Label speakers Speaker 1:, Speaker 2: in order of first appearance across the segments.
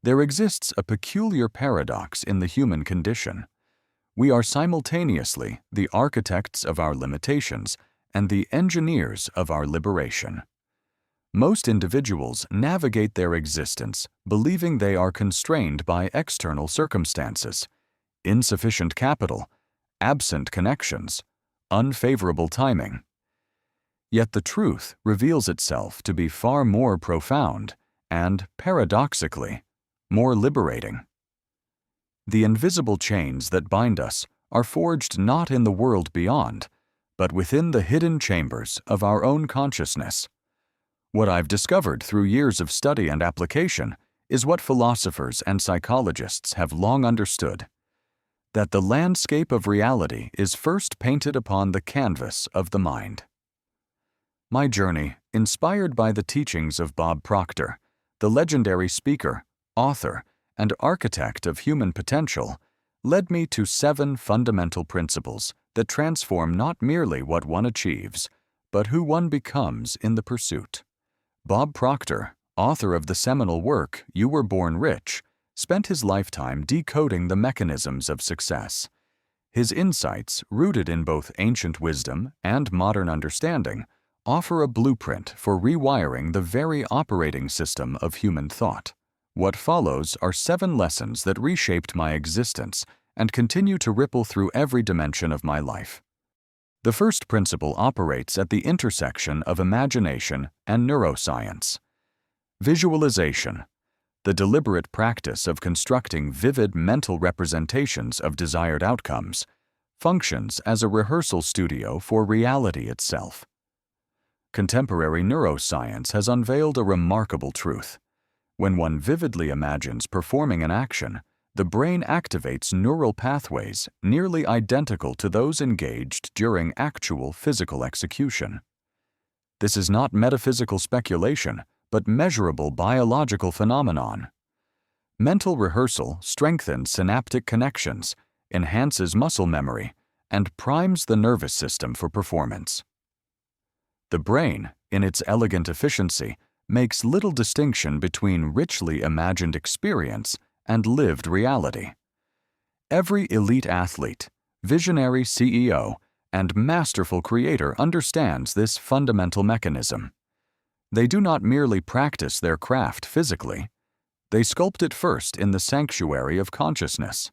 Speaker 1: There exists a peculiar paradox in the human condition. We are simultaneously the architects of our limitations and the engineers of our liberation. Most individuals navigate their existence believing they are constrained by external circumstances, insufficient capital, absent connections, unfavorable timing. Yet the truth reveals itself to be far more profound and, paradoxically, more liberating. The invisible chains that bind us are forged not in the world beyond, but within the hidden chambers of our own consciousness. What I've discovered through years of study and application is what philosophers and psychologists have long understood: that the landscape of reality is first painted upon the canvas of the mind. My journey, inspired by the teachings of Bob Proctor, the legendary speaker, author, and architect of human potential, led me to 7 fundamental principles that transform not merely what one achieves, but who one becomes in the pursuit. Bob Proctor, author of the seminal work You Were Born Rich, spent his lifetime decoding the mechanisms of success. His insights, rooted in both ancient wisdom and modern understanding, offer a blueprint for rewiring the very operating system of human thought. What follows are 7 lessons that reshaped my existence and continue to ripple through every dimension of my life. The first principle operates at the intersection of imagination and neuroscience. Visualization, the deliberate practice of constructing vivid mental representations of desired outcomes, functions as a rehearsal studio for reality itself. Contemporary neuroscience has unveiled a remarkable truth. When one vividly imagines performing an action, the brain activates neural pathways nearly identical to those engaged during actual physical execution. This is not metaphysical speculation, but measurable biological phenomenon. Mental rehearsal strengthens synaptic connections, enhances muscle memory, and primes the nervous system for performance. The brain, in its elegant efficiency, makes little distinction between richly imagined experience and lived reality. Every elite athlete, visionary CEO, and masterful creator understands this fundamental mechanism. They do not merely practice their craft physically, they sculpt it first in the sanctuary of consciousness.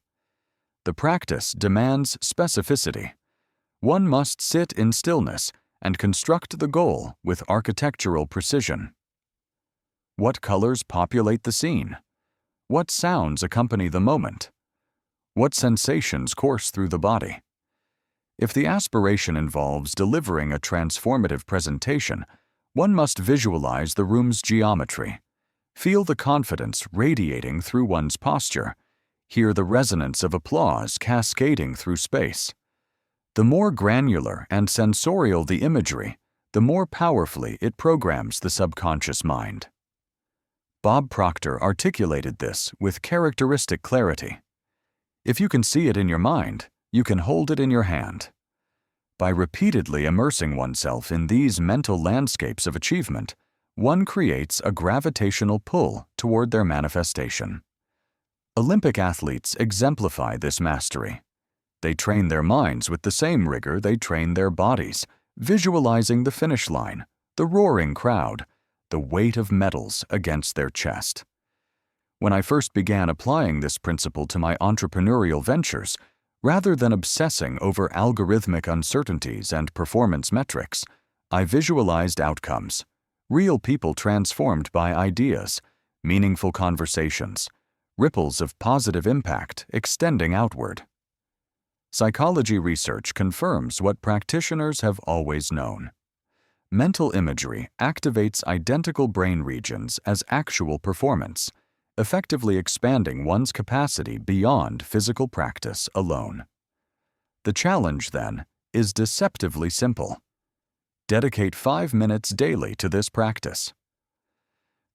Speaker 1: The practice demands specificity. One must sit in stillness and construct the goal with architectural precision. What colors populate the scene? What sounds accompany the moment? What sensations course through the body? If the aspiration involves delivering a transformative presentation, one must visualize the room's geometry, feel the confidence radiating through one's posture, hear the resonance of applause cascading through space. The more granular and sensorial the imagery, the more powerfully it programs the subconscious mind. Bob Proctor articulated this with characteristic clarity. If you can see it in your mind, you can hold it in your hand. By repeatedly immersing oneself in these mental landscapes of achievement, one creates a gravitational pull toward their manifestation. Olympic athletes exemplify this mastery. They train their minds with the same rigor they train their bodies, visualizing the finish line, the roaring crowd, the weight of medals against their chest. When I first began applying this principle to my entrepreneurial ventures, rather than obsessing over algorithmic uncertainties and performance metrics, I visualized outcomes, real people transformed by ideas, meaningful conversations, ripples of positive impact extending outward. Psychology research confirms what practitioners have always known. Mental imagery activates identical brain regions as actual performance, effectively expanding one's capacity beyond physical practice alone. The challenge, then, is deceptively simple. Dedicate 5 minutes daily to this practice.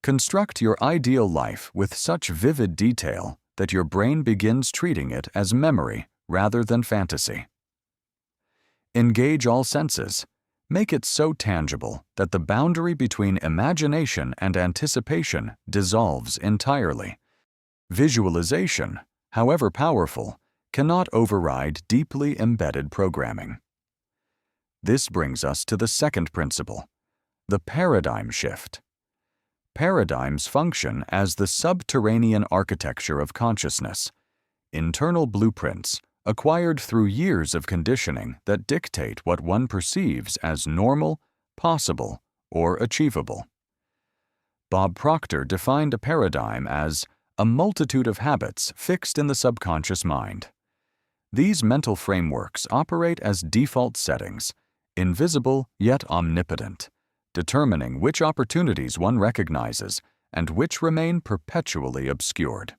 Speaker 1: Construct your ideal life with such vivid detail that your brain begins treating it as memory rather than fantasy. Engage all senses. Make it so tangible that the boundary between imagination and anticipation dissolves entirely. Visualization, however powerful, cannot override deeply embedded programming. This brings us to the second principle, the paradigm shift. Paradigms function as the subterranean architecture of consciousness, internal blueprints acquired through years of conditioning that dictate what one perceives as normal, possible, or achievable. Bob Proctor defined a paradigm as a multitude of habits fixed in the subconscious mind. These mental frameworks operate as default settings, invisible yet omnipotent, determining which opportunities one recognizes and which remain perpetually obscured.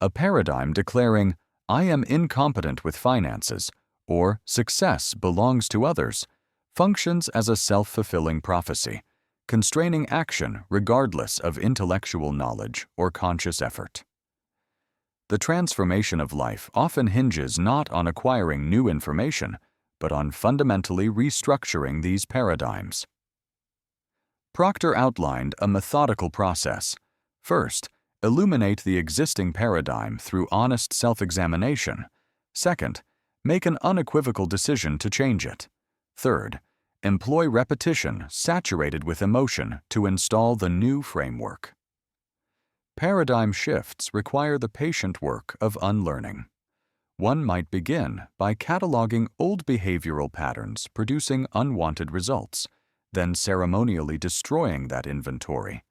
Speaker 1: A paradigm declaring, "I am incompetent with finances," or "success belongs to others," functions as a self-fulfilling prophecy, constraining action regardless of intellectual knowledge or conscious effort. The transformation of life often hinges not on acquiring new information, but on fundamentally restructuring these paradigms. Proctor outlined a methodical process. First, illuminate the existing paradigm through honest self-examination. Second, make an unequivocal decision to change it. Third, employ repetition saturated with emotion to install the new framework. Paradigm shifts require the patient work of unlearning. One might begin by cataloging old behavioral patterns producing unwanted results, then ceremonially destroying that inventory,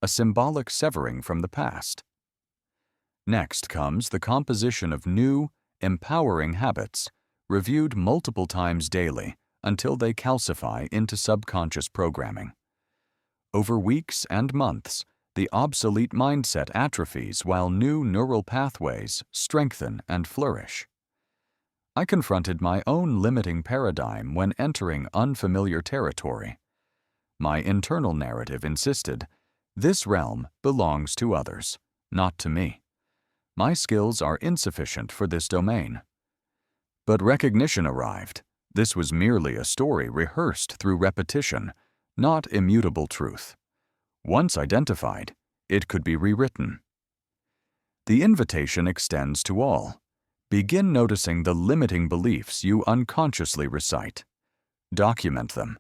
Speaker 1: a symbolic severing from the past. Next comes the composition of new, empowering habits, reviewed multiple times daily until they calcify into subconscious programming. Over weeks and months, the obsolete mindset atrophies while new neural pathways strengthen and flourish. I confronted my own limiting paradigm when entering unfamiliar territory. My internal narrative insisted, "This realm belongs to others, not to me. My skills are insufficient for this domain." But recognition arrived. This was merely a story rehearsed through repetition, not immutable truth. Once identified, it could be rewritten. The invitation extends to all. Begin noticing the limiting beliefs you unconsciously recite. Document them.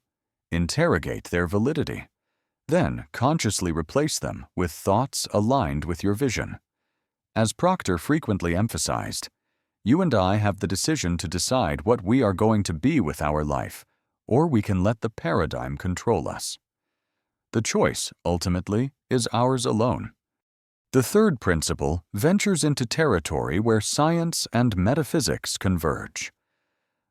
Speaker 1: Interrogate their validity. Then consciously replace them with thoughts aligned with your vision. As Proctor frequently emphasized, you and I have the decision to decide what we are going to be with our life, or we can let the paradigm control us. The choice, ultimately, is ours alone. The third principle ventures into territory where science and metaphysics converge.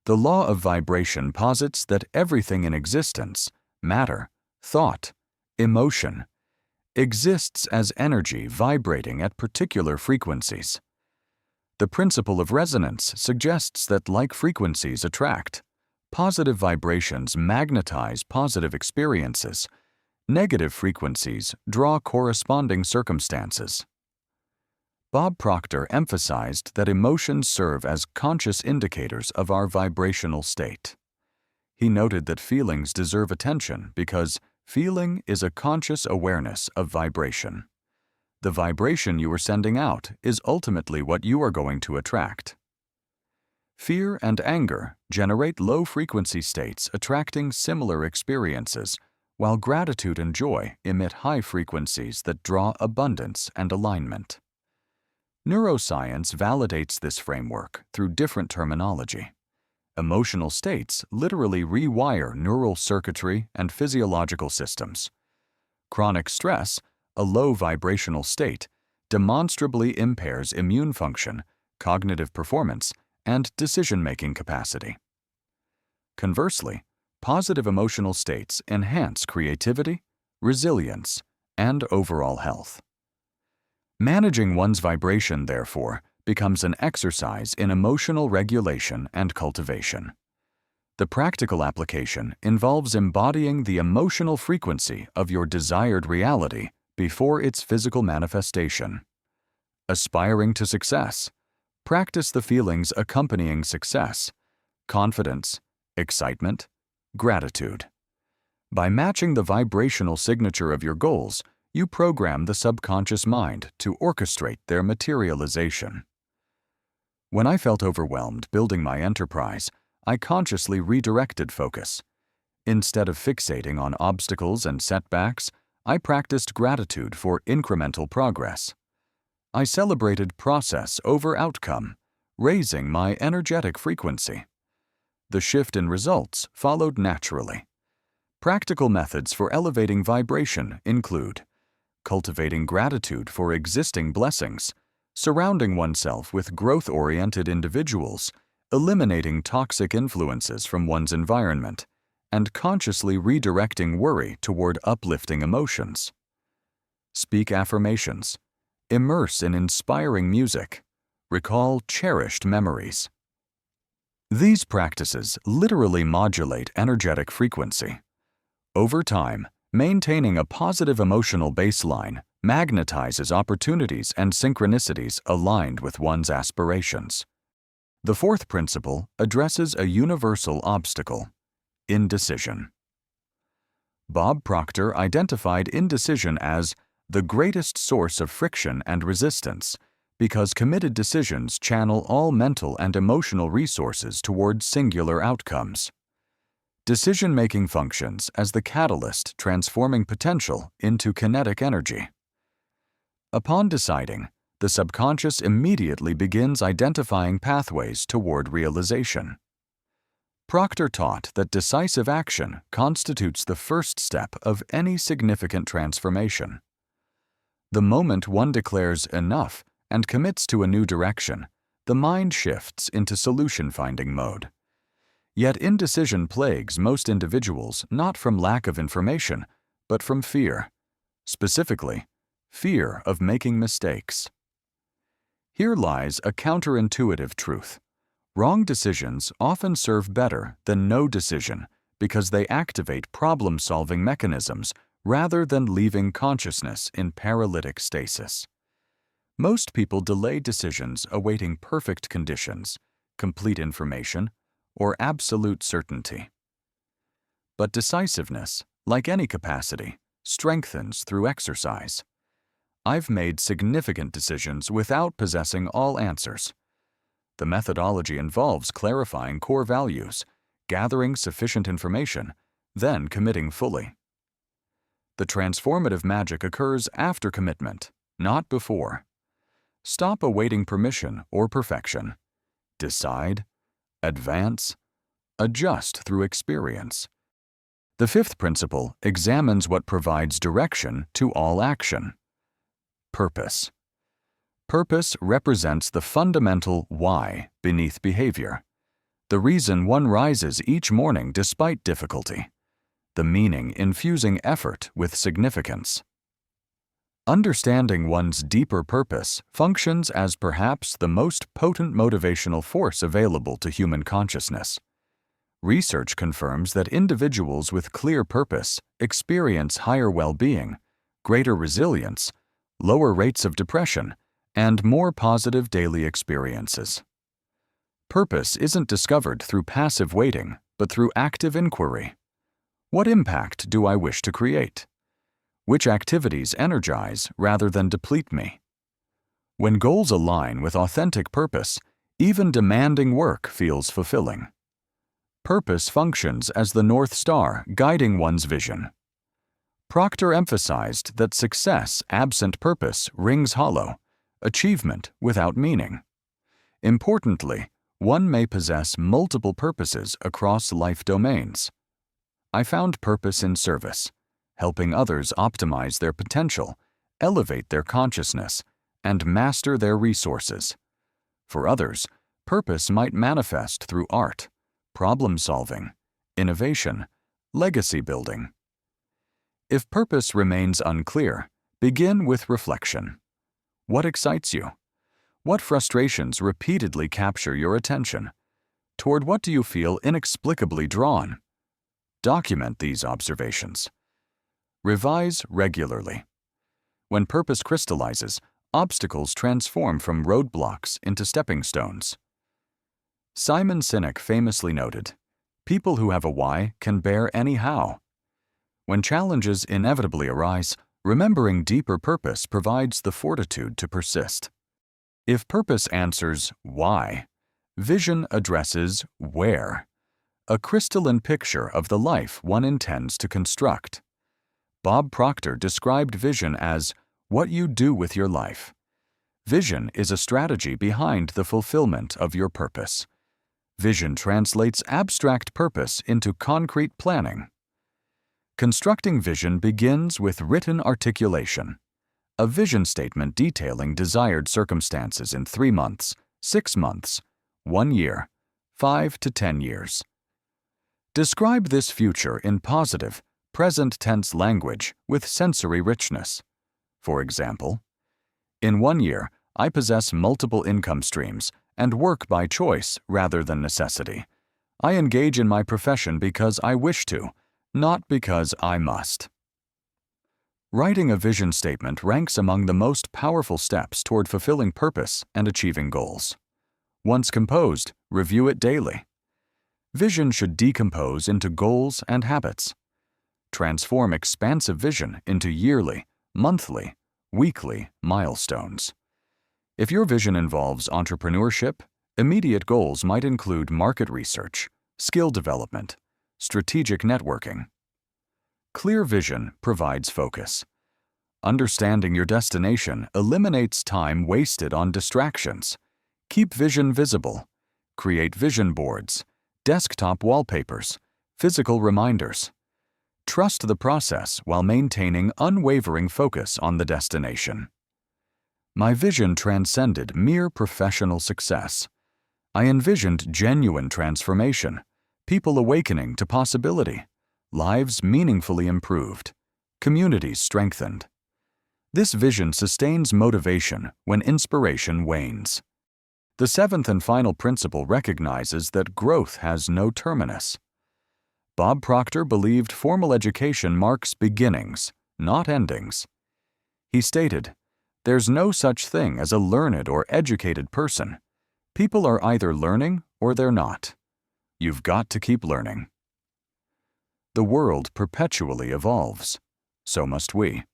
Speaker 1: The law of vibration posits that everything in existence, matter, thought, emotion, exists as energy vibrating at particular frequencies. The principle of resonance suggests that like frequencies attract. Positive vibrations magnetize positive experiences. Negative frequencies draw corresponding circumstances. Bob Proctor emphasized that emotions serve as conscious indicators of our vibrational state. He noted that feelings deserve attention because feeling is a conscious awareness of vibration. The vibration you are sending out is ultimately what you are going to attract. Fear and anger generate low-frequency states attracting similar experiences, while gratitude and joy emit high frequencies that draw abundance and alignment. Neuroscience validates this framework through different terminology. Emotional states literally rewire neural circuitry and physiological systems. Chronic stress, a low vibrational state, demonstrably impairs immune function, cognitive performance, and decision-making capacity. Conversely, positive emotional states enhance creativity, resilience, and overall health. Managing one's vibration, therefore, becomes an exercise in emotional regulation and cultivation. The practical application involves embodying the emotional frequency of your desired reality before its physical manifestation. Aspiring to success, practice the feelings accompanying success: confidence, excitement, gratitude. By matching the vibrational signature of your goals, you program the subconscious mind to orchestrate their materialization. When I felt overwhelmed building my enterprise, I consciously redirected focus. Instead of fixating on obstacles and setbacks, I practiced gratitude for incremental progress. I celebrated process over outcome, raising my energetic frequency. The shift in results followed naturally. Practical methods for elevating vibration include cultivating gratitude for existing blessings, surrounding oneself with growth-oriented individuals, eliminating toxic influences from one's environment, and consciously redirecting worry toward uplifting emotions. Speak affirmations. Immerse in inspiring music. Recall cherished memories. These practices literally modulate energetic frequency. Over time, maintaining a positive emotional baseline magnetizes opportunities and synchronicities aligned with one's aspirations. The fourth principle addresses a universal obstacle: indecision. Bob Proctor identified indecision as the greatest source of friction and resistance because committed decisions channel all mental and emotional resources toward singular outcomes. Decision-making functions as the catalyst transforming potential into kinetic energy. Upon deciding, the subconscious immediately begins identifying pathways toward realization. Proctor taught that decisive action constitutes the first step of any significant transformation. The moment one declares enough and commits to a new direction, the mind shifts into solution-finding mode. Yet indecision plagues most individuals not from lack of information, but from fear. Specifically, fear of making mistakes. Here lies a counterintuitive truth. Wrong decisions often serve better than no decision because they activate problem-solving mechanisms rather than leaving consciousness in paralytic stasis. Most people delay decisions awaiting perfect conditions, complete information, or absolute certainty. But decisiveness, like any capacity, strengthens through exercise. I've made significant decisions without possessing all answers. The methodology involves clarifying core values, gathering sufficient information, then committing fully. The transformative magic occurs after commitment, not before. Stop awaiting permission or perfection. Decide, advance, adjust through experience. The fifth principle examines what provides direction to all action. Purpose. Purpose represents the fundamental why beneath behavior, the reason one rises each morning despite difficulty, the meaning infusing effort with significance. Understanding one's deeper purpose functions as perhaps the most potent motivational force available to human consciousness. Research confirms that individuals with clear purpose experience higher well-being, greater resilience, lower rates of depression, and more positive daily experiences. Purpose isn't discovered through passive waiting, but through active inquiry. What impact do I wish to create? Which activities energize rather than deplete me? When goals align with authentic purpose, even demanding work feels fulfilling. Purpose functions as the North Star guiding one's vision. Proctor emphasized that success absent purpose rings hollow, achievement without meaning. Importantly, one may possess multiple purposes across life domains. I found purpose in service, helping others optimize their potential, elevate their consciousness, and master their resources. For others, purpose might manifest through art, problem-solving, innovation, legacy building. If purpose remains unclear, begin with reflection. What excites you? What frustrations repeatedly capture your attention? Toward what do you feel inexplicably drawn? Document these observations. Revise regularly. When purpose crystallizes, obstacles transform from roadblocks into stepping stones. Simon Sinek famously noted, "People who have a why can bear any how." When challenges inevitably arise, Remembering deeper purpose provides the fortitude to persist. If purpose answers why, vision addresses where, a crystalline picture of the life one intends to construct. Bob Proctor described vision as what you do with your life. Vision is a strategy behind the fulfillment of your purpose. Vision translates abstract purpose into concrete planning. Constructing vision begins with written articulation. A vision statement detailing desired circumstances in 3 months, 6 months, 1 year, 5 to 10 years. Describe this future in positive, present tense language with sensory richness. For example, in 1 year, I possess multiple income streams and work by choice rather than necessity. I engage in my profession because I wish to, not because I must. Writing a vision statement ranks among the most powerful steps toward fulfilling purpose and achieving goals. Once composed, review it daily. Vision should decompose into goals and habits. Transform expansive vision into yearly, monthly, weekly milestones. If your vision involves entrepreneurship, immediate goals might include market research, skill development, strategic networking. Clear vision provides focus. Understanding your destination eliminates time wasted on distractions. Keep vision visible. Create vision boards, desktop wallpapers, physical reminders. Trust the process while maintaining unwavering focus on the destination. My vision transcended mere professional success. I envisioned genuine transformation, people awakening to possibility, lives meaningfully improved, communities strengthened. This vision sustains motivation when inspiration wanes. The 7th and final principle recognizes that growth has no terminus. Bob Proctor believed formal education marks beginnings, not endings. He stated, "There's no such thing as a learned or educated person. People are either learning or they're not. You've got to keep learning." The world perpetually evolves. So must we.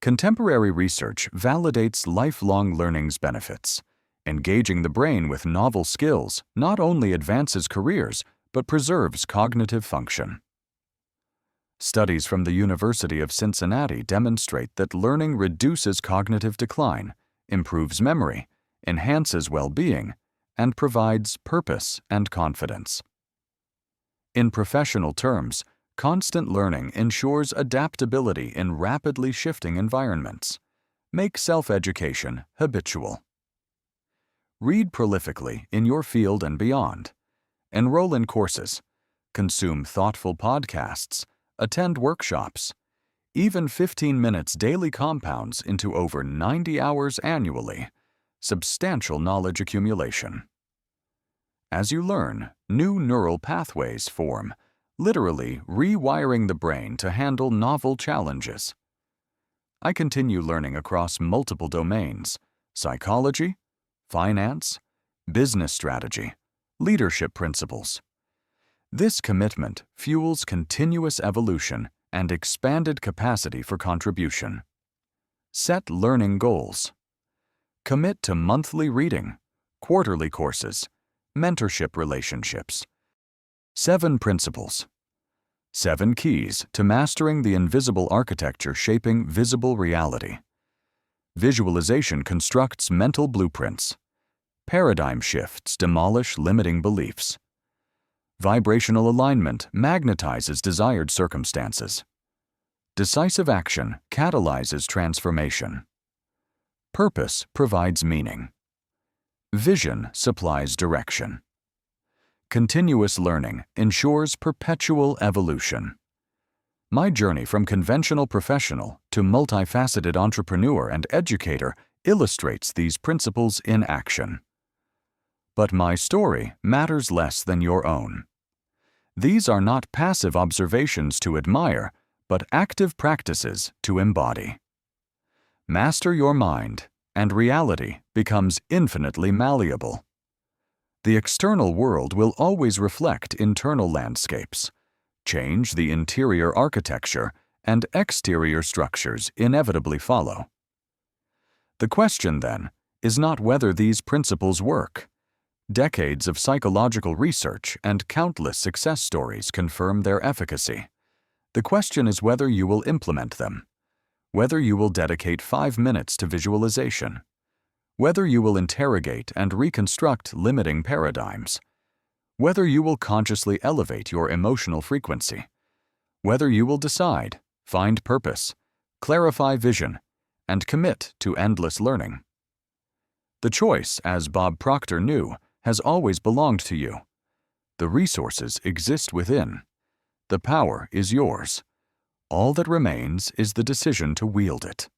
Speaker 1: Contemporary research validates lifelong learning's benefits. Engaging the brain with novel skills not only advances careers, but preserves cognitive function. Studies from the University of Cincinnati demonstrate that learning reduces cognitive decline, improves memory, enhances well-being, and provides purpose and confidence. In professional terms, constant learning ensures adaptability in rapidly shifting environments. Make self-education habitual. Read prolifically in your field and beyond. Enroll in courses. Consume thoughtful podcasts. Attend workshops. Even 15 minutes daily compounds into over 90 hours annually. Substantial knowledge accumulation. As you learn, new neural pathways form, literally rewiring the brain to handle novel challenges. I continue learning across multiple domains: psychology, finance, business strategy, leadership principles. This commitment fuels continuous evolution and expanded capacity for contribution. Set learning goals. Commit to monthly reading, quarterly courses, mentorship relationships. 7 principles. 7 keys to mastering the invisible architecture shaping visible reality. Visualization constructs mental blueprints. Paradigm shifts demolish limiting beliefs. Vibrational alignment magnetizes desired circumstances. Decisive action catalyzes transformation. Purpose provides meaning. Vision supplies direction. Continuous learning ensures perpetual evolution. My journey from conventional professional to multifaceted entrepreneur and educator illustrates these principles in action. But my story matters less than your own. These are not passive observations to admire, but active practices to embody. Master your mind, and reality becomes infinitely malleable. The external world will always reflect internal landscapes. Change the interior architecture, and exterior structures inevitably follow. The question, then, is not whether these principles work. Decades of psychological research and countless success stories confirm their efficacy. The question is whether you will implement them, whether you will dedicate 5 minutes to visualization, whether you will interrogate and reconstruct limiting paradigms, whether you will consciously elevate your emotional frequency, whether you will decide, find purpose, clarify vision, and commit to endless learning. The choice, as Bob Proctor knew, has always belonged to you. The resources exist within. The power is yours. All that remains is the decision to wield it.